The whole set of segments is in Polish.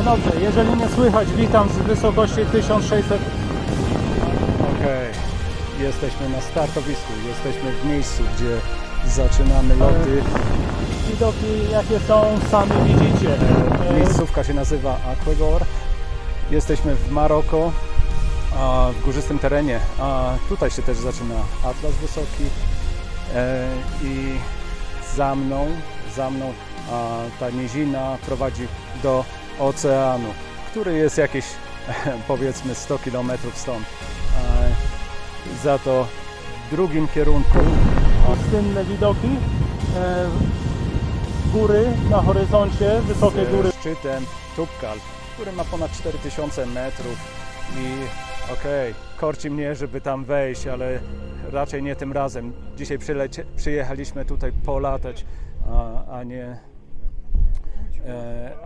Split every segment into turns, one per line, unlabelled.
dobrze, jeżeli nie słychać, witam z wysokości 1600. Okej, jesteśmy na startowisku, jesteśmy w miejscu, gdzie zaczynamy loty. Widoki jakie są, sami widzicie. Miejscówka się nazywa Aquegor. Jesteśmy w Maroko, w górzystym terenie. Tutaj się też zaczyna Atlas Wysoki i za mną ta nizina prowadzi do oceanu, który jest jakieś powiedzmy 100 km stąd. Za to w drugim kierunku słynne widoki, góry na horyzoncie, wysokie góry. Szczytem Tubkal, który ma ponad 4000 metrów i korci mnie, żeby tam wejść, ale raczej nie tym razem. Dzisiaj przyjechaliśmy tutaj polatać,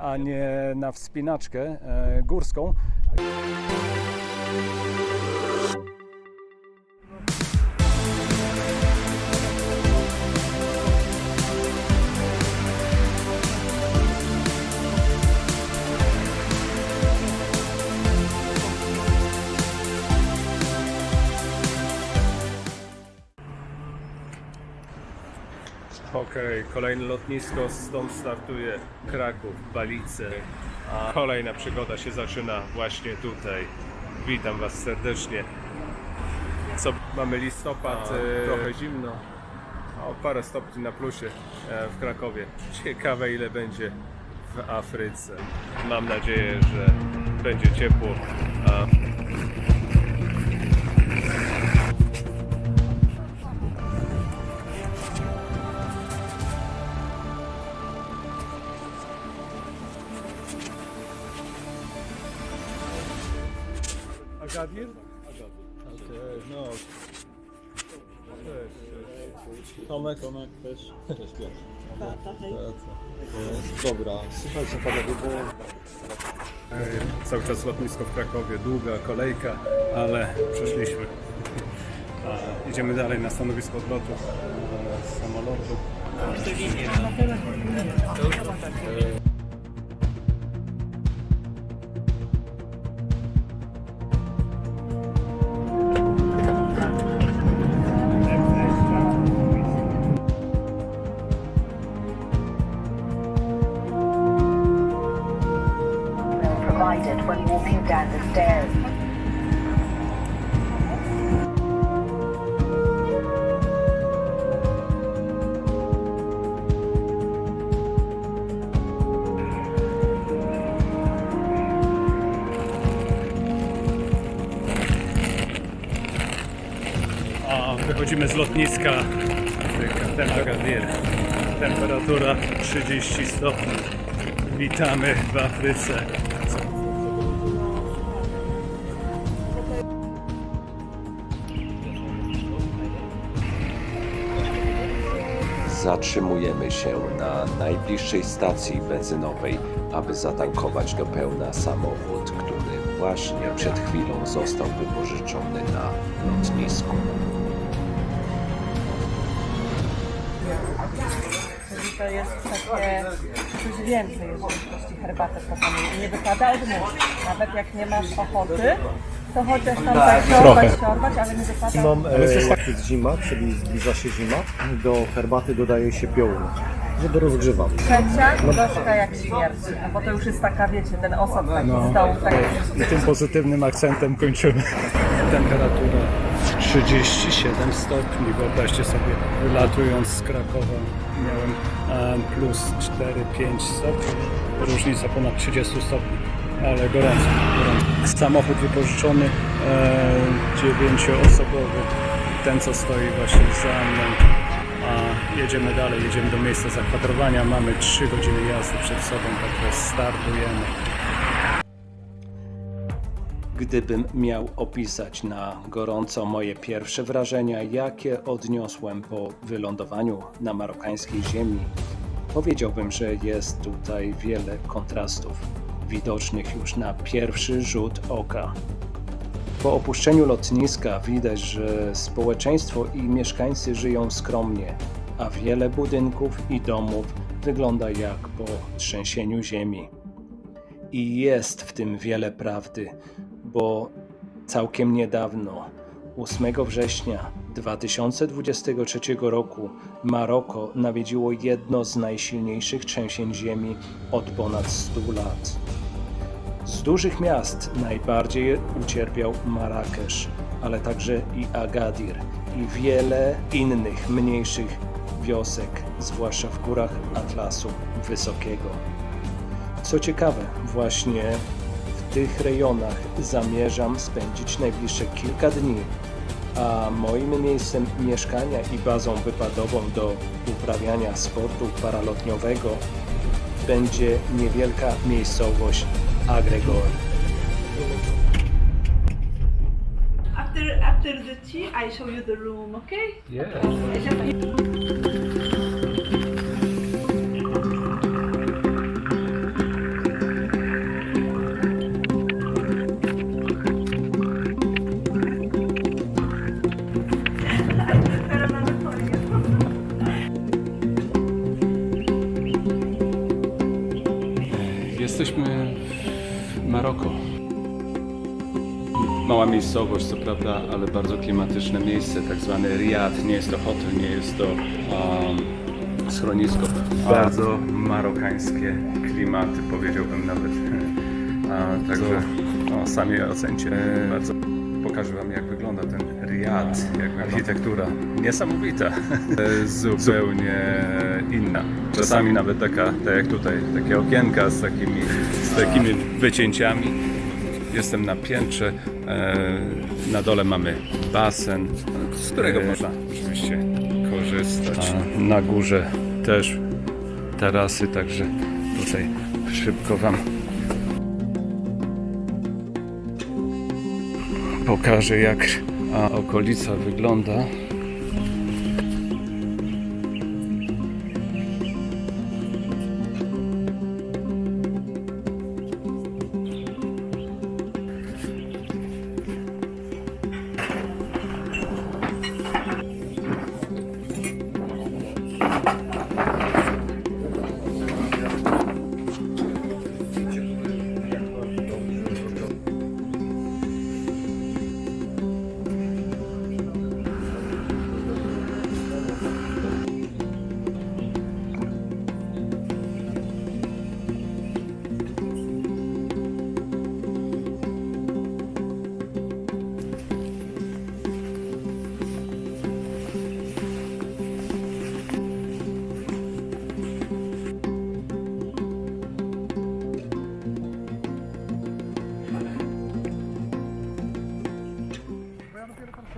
a nie na wspinaczkę górską.
Kolejne lotnisko, stąd startuje Kraków, Balice, a kolejna przygoda się zaczyna właśnie tutaj. Witam Was serdecznie. Mamy listopad, trochę zimno, parę stopni na plusie w Krakowie. Ciekawe ile będzie w Afryce. Mam nadzieję, że będzie ciepło. Agadir? No.
Tomek też pierwszy. Dobra, słuchajcie panowie, bo
Cały czas lotnisko w Krakowie, długa kolejka, ale przeszliśmy. Idziemy dalej na stanowisko odlotu samolotu.
Provided when walking down the stairs.
Wychodzimy z lotniska Agadir. Temperatura 30 stopni. Witamy w Afryce.
Zatrzymujemy się na najbliższej stacji benzynowej, aby zatankować do pełna samochód, który właśnie przed chwilą został wypożyczony na lotnisku.
To jest takie coś więcej, jeżeli chodzi herbatę czasami nie wypada odmówić. Nawet jak nie masz ochoty, to chociaż tam tak siorbać, ale nie wypada.
jest zima, czyli zbliża się zima, do herbaty dodaje się piołun, żeby rozgrzewać.
Trzecia gorzka jak śmierć, no bo to już jest taka, wiecie, ten osad taki z dołu.
I tym pozytywnym akcentem kończymy. Temperatura 37 stopni. Wyobraźcie sobie, wylatując z Krakowa miałem plus 4-5 stopni. Różnica ponad 30 stopni, ale gorąco. Samochód wypożyczony 9-osobowy. Ten co stoi właśnie za mną. Jedziemy dalej, jedziemy do miejsca zakwaterowania. Mamy 3 godziny jazdy przed sobą, także startujemy. Gdybym miał opisać na gorąco moje pierwsze wrażenia, jakie odniosłem po wylądowaniu na marokańskiej ziemi, powiedziałbym, że jest tutaj wiele kontrastów, widocznych już na pierwszy rzut oka. Po opuszczeniu lotniska widać, że społeczeństwo i mieszkańcy żyją skromnie, a wiele budynków i domów wygląda jak po trzęsieniu ziemi. I jest w tym wiele prawdy, bo całkiem niedawno, 8 września 2023 roku, Maroko nawiedziło jedno z najsilniejszych trzęsień ziemi od ponad 100 lat. Z dużych miast najbardziej ucierpiał Marrakesz, ale także i Agadir i wiele innych mniejszych wiosek, zwłaszcza w górach Atlasu Wysokiego. Co ciekawe, właśnie w tych rejonach zamierzam spędzić najbliższe kilka dni, a moim miejscem mieszkania i bazą wypadową do uprawiania sportu paralotniowego będzie niewielka miejscowość Agregor.
After the tea, I show you the room, okay?
Jesteśmy w Maroko. Mała miejscowość, co prawda, ale bardzo klimatyczne miejsce, tak zwany riad. Nie jest to hotel, nie jest to schronisko. Bardzo marokańskie klimaty, powiedziałbym nawet. Także sami ocencie. Bardzo pokażę wam, jak wygląda ten riad, jak architektura. Niesamowita, zupełnie inna. Czasami nawet taka, tak jak tutaj, takie okienka z takimi wycięciami. Jestem na piętrze, na dole mamy basen, z którego można oczywiście korzystać. Na górze też tarasy, także tutaj szybko wam pokażę, jak okolica wygląda.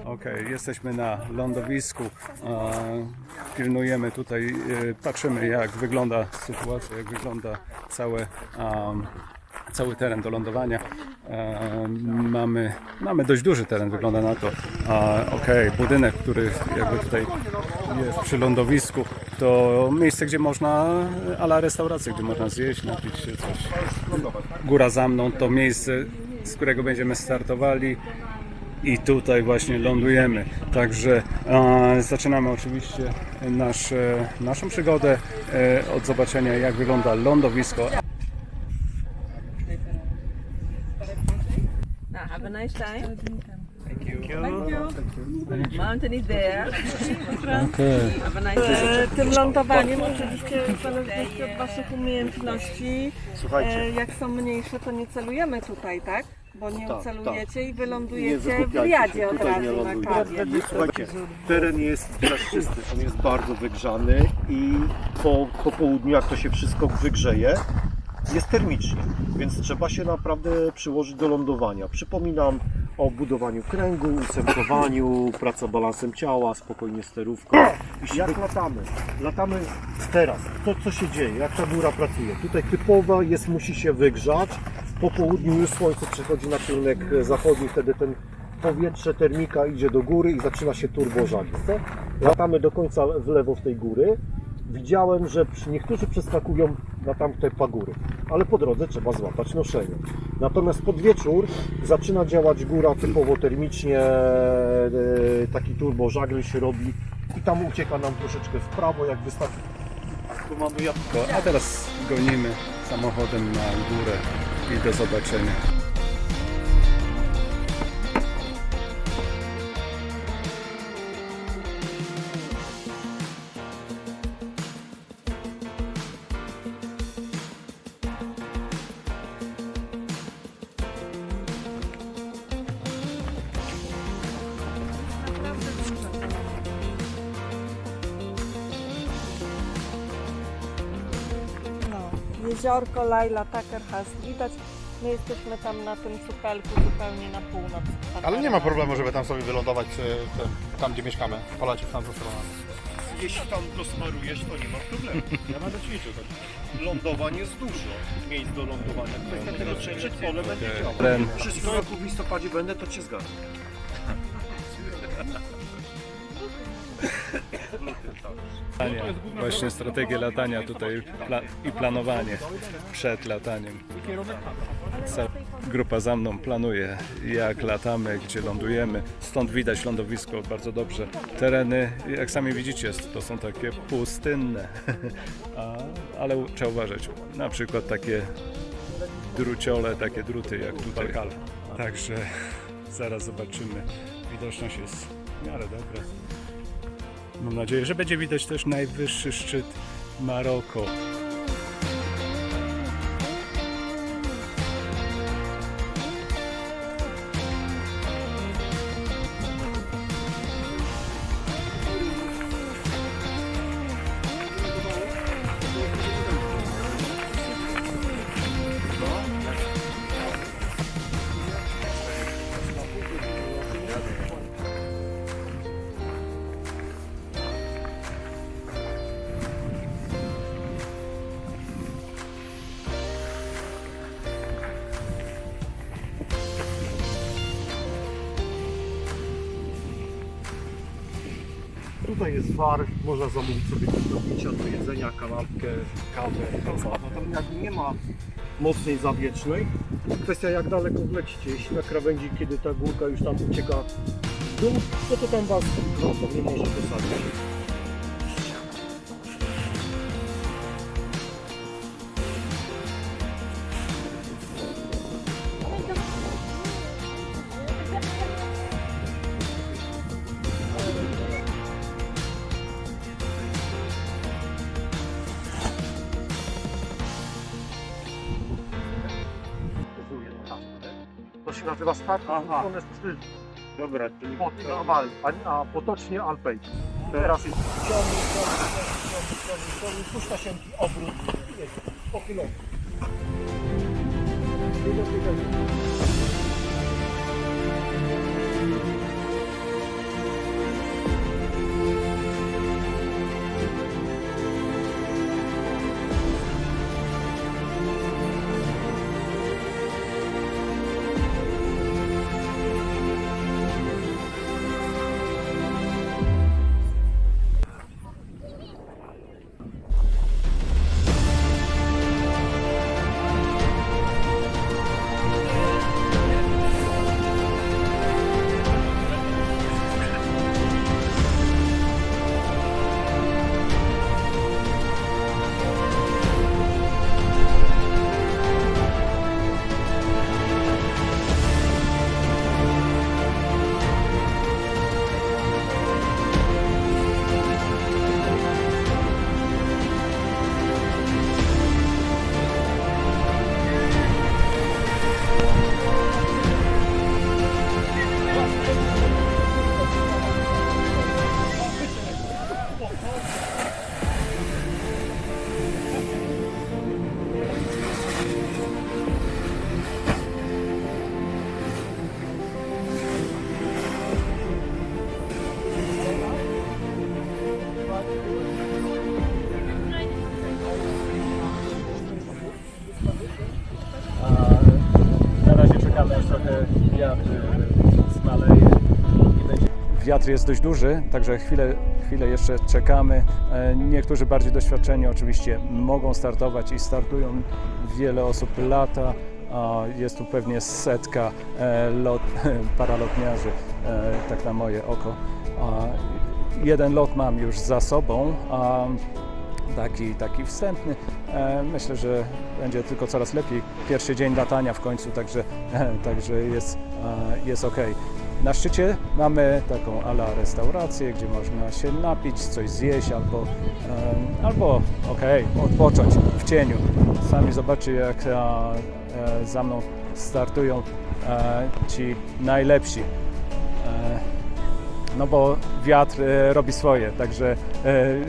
Okej, jesteśmy na lądowisku, pilnujemy tutaj, patrzymy, jak wygląda sytuacja, jak wygląda cały teren do lądowania. Mamy dość duży teren, wygląda na to. Budynek, który jakby tutaj jest przy lądowisku, to miejsce, gdzie można, a la restauracja, gdzie można zjeść, napić się coś. Góra za mną to miejsce, z którego będziemy startowali. I tutaj właśnie lądujemy. Także zaczynamy oczywiście naszą przygodę od zobaczenia, jak wygląda lądowisko.
Have a nice time. Thank you. Mountain is there. Have a nice time. Tym lądowaniem oczywiście w zależności od waszych umiejętności,
Słuchajcie,
jak są mniejsze, to nie celujemy tutaj, tak? Bo nie
Tak,
ucelujecie i
nie
wylądujecie w
wygłupiajcie
riadzie
się,
od
tutaj nie
razu na
lądujcie.
kawie.
Słuchajcie, teren jest piaszczysty, on jest bardzo wygrzany i po południu, jak to się wszystko wygrzeje, jest termicznie, więc trzeba się naprawdę przyłożyć do lądowania. Przypominam o budowaniu kręgu, ósemkowaniu, praca balansem ciała, spokojnie sterówką. Jak latamy? Latamy teraz. To, co się dzieje, jak ta góra pracuje. Tutaj typowa jest, musi się wygrzać. Po południu już słońce przechodzi na kierunek zachodni, wtedy ten powietrze, termika idzie do góry i zaczyna się turbożagiel. Latamy do końca w lewo w tej góry. Widziałem, że niektórzy przeskakują na tamte pagóry, ale po drodze trzeba złapać noszenie. Natomiast pod wieczór zaczyna działać góra typowo termicznie, taki turbożagiel się robi i tam ucieka nam troszeczkę w prawo, jak wystarczy. Tu mamy jabłko.
A teraz gonimy samochodem na górę
i do zobaczenia.
No, jeziorko Laila Tucker House widać. My jesteśmy tam na tym supelku zupełnie na północ.
Ale nie ma problemu, żeby tam sobie wylądować, tam gdzie mieszkamy. Polecieć w tamtą stronę.
Jeśli tam go smarujesz, to nie ma problemu. Ja będę ćwiczył. Lądowań jest dużo miejsc do lądowania. Kwestia tego, czy przedpole będzie działało. Wszystko roku w listopadzie będę, to cię zgadzam.
Właśnie strategię latania tutaj i planowanie przed lataniem. Cała grupa za mną planuje, jak latamy, gdzie lądujemy. Stąd widać lądowisko bardzo dobrze. Tereny, jak sami widzicie, to są takie pustynne, ale trzeba uważać. Na przykład takie druciole, takie druty jak tutaj. Także zaraz zobaczymy. Widoczność jest w miarę dobra. Mam nadzieję, że będzie widać też najwyższy szczyt Maroko.
Tutaj jest bar, można zamówić sobie coś do picia, do jedzenia, kanapkę, kawę, tam jakby nie ma mocnej zawietrznej. Kwestia jak daleko wlecicie, jeśli na krawędzi, kiedy ta górka już tam ucieka w dół, to tam was nie może posadzić. To się nazywa start, one szczyt. Dobra, czyli a potocznie Alpej. Teraz jest ciągnik, puszcza się obrót i jest pochylony.
Na razie czekamy, aż trochę wiatr zmaleje i będzie. Wiatr jest dość duży, także chwilę jeszcze czekamy. Niektórzy bardziej doświadczeni oczywiście mogą startować i startują. Wiele osób lata. Jest tu pewnie setka paralotniarzy, tak na moje oko. Jeden lot mam już za sobą. taki wstępny. Myślę, że będzie tylko coraz lepiej. Pierwszy dzień latania w końcu, także jest ok. Na szczycie mamy taką ala restaurację, gdzie można się napić, coś zjeść albo odpocząć w cieniu. Sami zobaczcie, jak za mną startują ci najlepsi. No bo wiatr robi swoje, także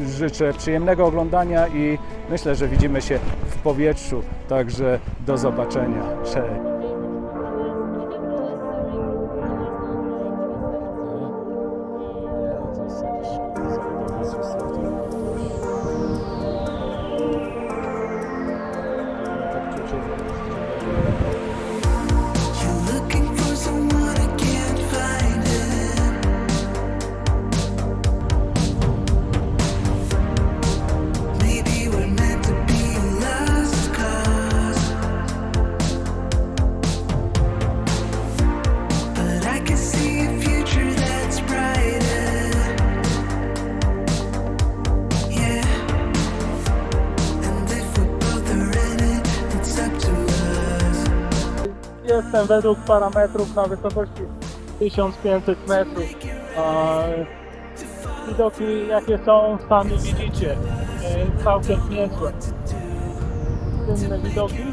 życzę przyjemnego oglądania i myślę, że widzimy się w powietrzu, także do zobaczenia. Cześć! Jestem według parametrów na wysokości 1500 metrów. Widoki jakie są, sami widzicie, całkiem niezłe. Inne widoki,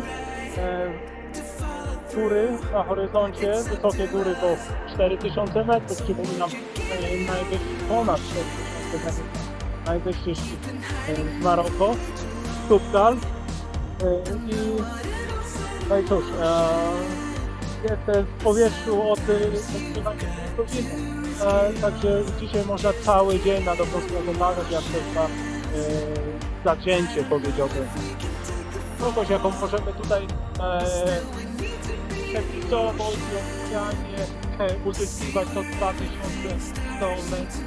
góry na horyzoncie, wysokie góry to 4000 metrów, przypominam, ponad 4000 metrów. Najwyższy szczyt w Maroko, Stuttgart no i cóż, jestem w powietrzu od godziny, także dzisiaj można cały dzień na dobrą sprawę bawić, jak to jest zacięcie, powiedziałbym. Kogoś, jaką możemy tutaj przepisowo i oficjalnie uzyskiwać to 2100 metrów.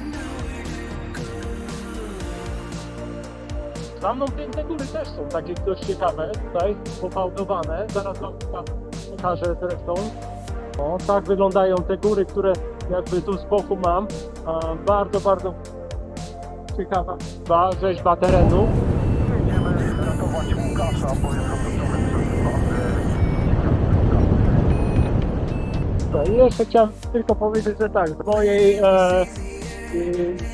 Za mną piękne góry też są takie dość ciekawe, tutaj popałdowane, zaraz wam pokażę zresztą. O, tak wyglądają te góry, które jakby tu z boku mam. Bardzo, bardzo ciekawa rzeźba terenu. Będziemy ratować Łukasza, bo jest otoczony. I jeszcze chciałem tylko powiedzieć, że tak, z mojej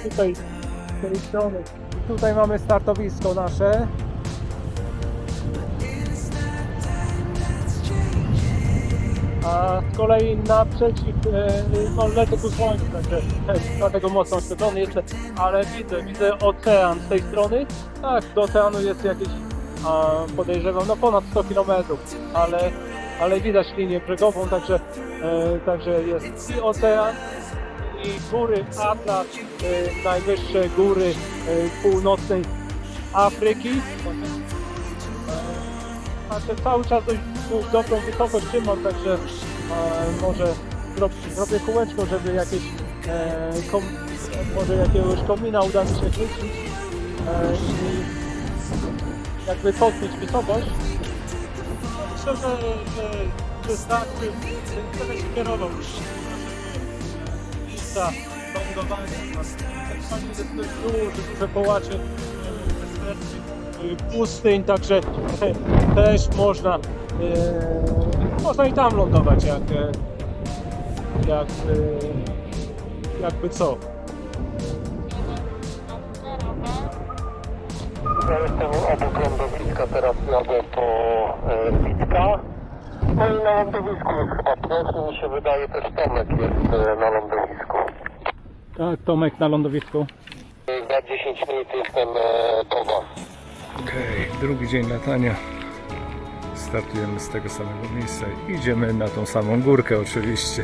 tutaj z tej strony. Tutaj mamy startowisko nasze. A z kolei naprzeciw lecę ku słońcu, także dlatego mocno oświetlony jeszcze, ale widzę ocean z tej strony. Tak, do oceanu jest jakieś, podejrzewam, no ponad 100 km, ale widać linię brzegową, także jest i ocean, i góry Atlas, najwyższe góry północnej Afryki. Znaczy cały czas dość dobrą wysokość trzymam, także może zrobię kółeczko, żeby jakieś może jakiegoś komina uda mi się chwycić i jakby podbić wysokość. Myślę, że wystarczy, będę się kierował. Miejsca lądowania, tak jest dość duże połacie pustyń, także też można i tam lądować, jakby co.
Ja jestem obok lądowiska, teraz jadę po Witka. No i na lądowisku jest chyba proszę, mi się wydaje, też Tomek jest na lądowisku.
Tak, Tomek na lądowisku.
Za 10 minut jestem po was.
Okej, drugi dzień latania. Startujemy z tego samego miejsca i idziemy na tą samą górkę oczywiście.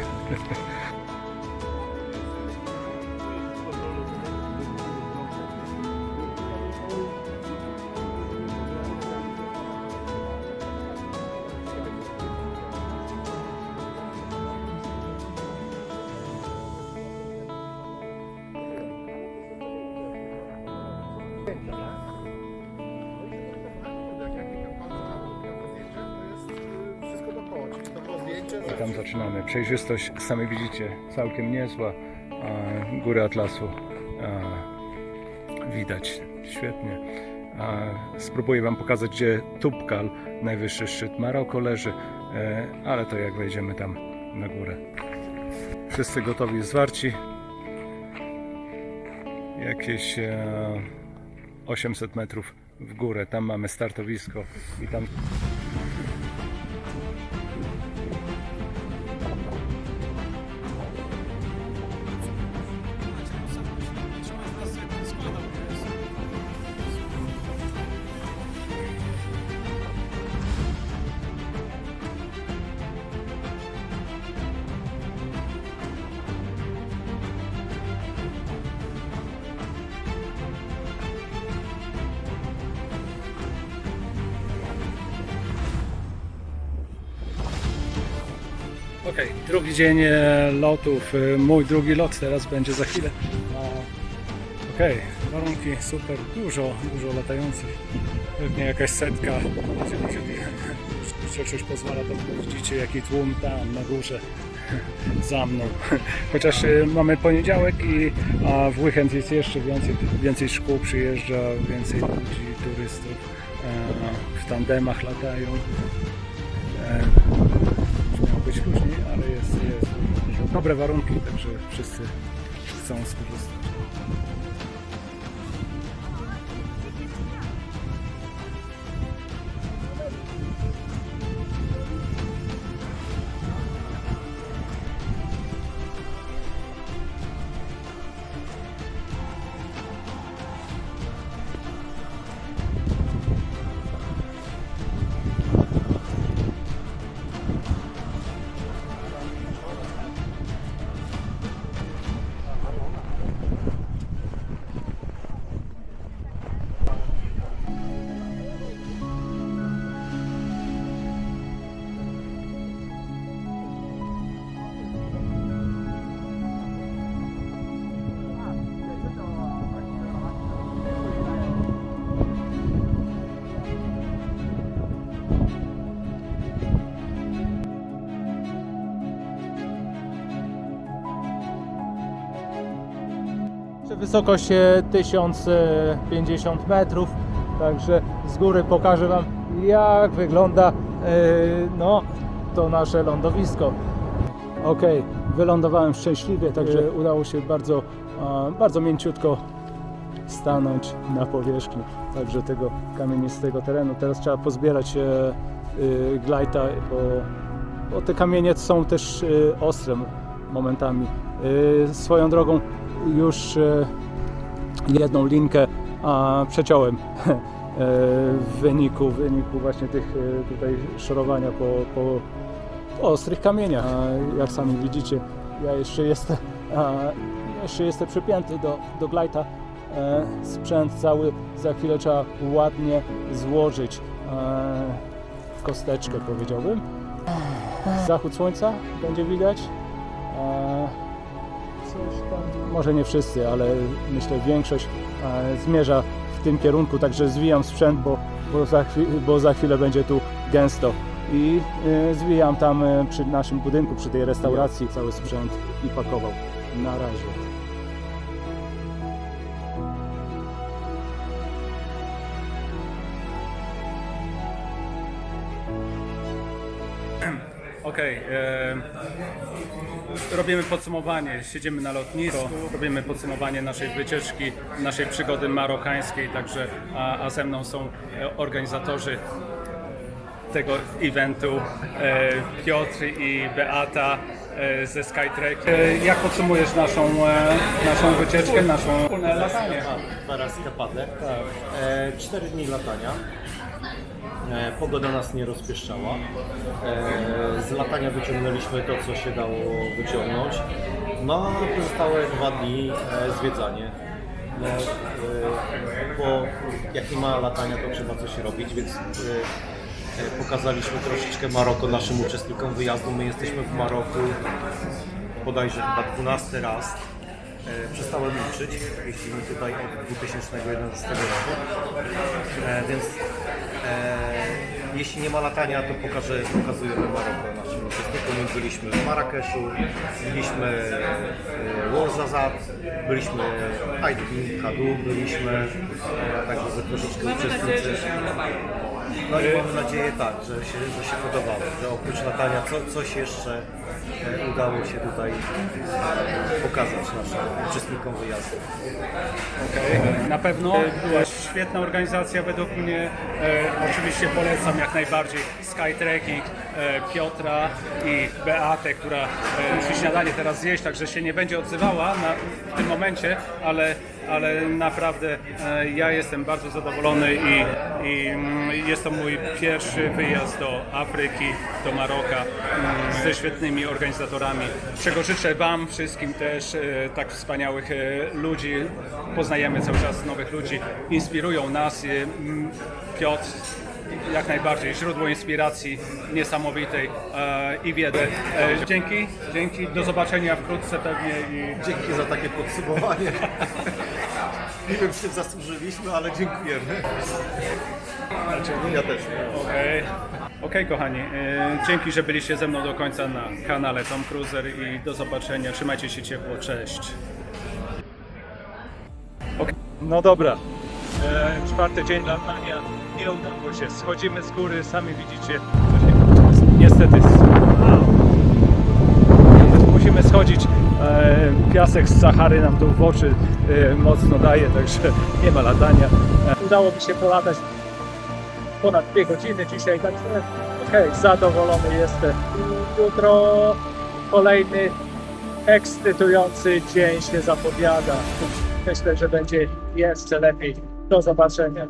I tam zaczynamy. Przejrzystość, sami widzicie, całkiem niezła. Góry Atlasu widać świetnie.
Spróbuję Wam pokazać, gdzie Toubkal, najwyższy szczyt Maroko, leży, ale to jak wejdziemy tam na górę. Wszyscy gotowi, zwarci. Jakieś 800 metrów w górę, tam mamy startowisko i tam... Okej, drugi dzień lotów, mój drugi lot teraz będzie za chwilę. Okej, warunki super, dużo latających, pewnie jakaś setka, jeżeli przecież pozwala, to widzicie jaki tłum tam na górze za mną. Chociaż mamy poniedziałek i w weekend jest jeszcze więcej szkół przyjeżdża, więcej ludzi, turystów, w tandemach latają. Miało być różnie, ale jest dobre warunki, także wszyscy chcą skorzystać. Wysokość 1050 metrów, także z góry pokażę Wam, jak wygląda to nasze lądowisko. Ok, wylądowałem szczęśliwie, także udało się bardzo mięciutko stanąć na powierzchni także tego kamienistego terenu. Teraz trzeba pozbierać glajta, bo te kamienie są też ostre momentami. Swoją drogą już jedną linkę przeciąłem w wyniku właśnie tych tutaj szorowania po ostrych kamieniach. Jak sami widzicie, ja jeszcze jestem przypięty do glajta. Sprzęt cały za chwilę trzeba ładnie złożyć w kosteczkę, powiedziałbym. Zachód słońca będzie widać. Coś tam, może nie wszyscy, ale myślę większość zmierza w tym kierunku, także zwijam sprzęt, bo za chwilę będzie tu gęsto i zwijam tam przy naszym budynku, przy tej restauracji cały sprzęt i pakował. Na razie. Okej, robimy podsumowanie, siedzimy na lotnisku, robimy podsumowanie naszej wycieczki, naszej przygody marokańskiej, także a ze mną są organizatorzy tego eventu, Piotr i Beata ze Skytrack. Jak podsumujesz naszą wycieczkę, naszą wspólne latanie?
Paraskapadę. 4 dni latania. Pogoda nas nie rozpieszczała. Z latania wyciągnęliśmy to, co się dało wyciągnąć. No a pozostałe 2 dni zwiedzanie. Bo jak nie ma latania, to trzeba coś robić, więc pokazaliśmy troszeczkę Maroko naszym uczestnikom wyjazdu. My jesteśmy w Maroku bodajże chyba 12 raz. Przestałem liczyć, jeździmy tutaj od 2011 roku, więc jeśli nie ma latania, to pokazujemy Maroko naszym uczestnikom. My byliśmy w Marrakeszu, byliśmy w Ouarzazate, byliśmy w Aït Kadou, byliśmy, także wy troszeczkę uczestnicy. No i mamy nadzieję tak, że się podobało, że oprócz latania coś jeszcze udało się tutaj pokazać naszym uczestnikom wyjazdu.
Na pewno była świetna organizacja według mnie. Oczywiście polecam jak najbardziej Skytrekking, Piotra i Beatę, która musi śniadanie teraz zjeść, także się nie będzie odzywała w tym momencie, ale naprawdę ja jestem bardzo zadowolony i jest to mój pierwszy wyjazd do Afryki, do Maroka ze świetnymi organizatorami, czego życzę Wam wszystkim też, tak wspaniałych ludzi. Poznajemy cały czas nowych ludzi, inspirują nas. Piotr jak najbardziej źródło inspiracji niesamowitej i wiedzy. Dzięki, do zobaczenia wkrótce pewnie i
Dzięki za takie podsumowanie. Nie wiem, czy zasłużyliśmy, ale dziękujemy. Ja też.
Okej, kochani, dzięki, że byliście ze mną do końca na kanale Tom Cruiser i do zobaczenia. Trzymajcie się ciepło, cześć. No dobra, czwarty dzień latania, nie udało się, schodzimy z góry, sami widzicie, niestety musimy schodzić, piasek z Sahary nam tu w oczy mocno daje, także nie ma latania. Udało mi się polatać ponad 2 godziny dzisiaj, także zadowolony jestem. Jutro kolejny ekscytujący dzień się zapowiada. Myślę, że będzie jeszcze lepiej. Do zobaczenia.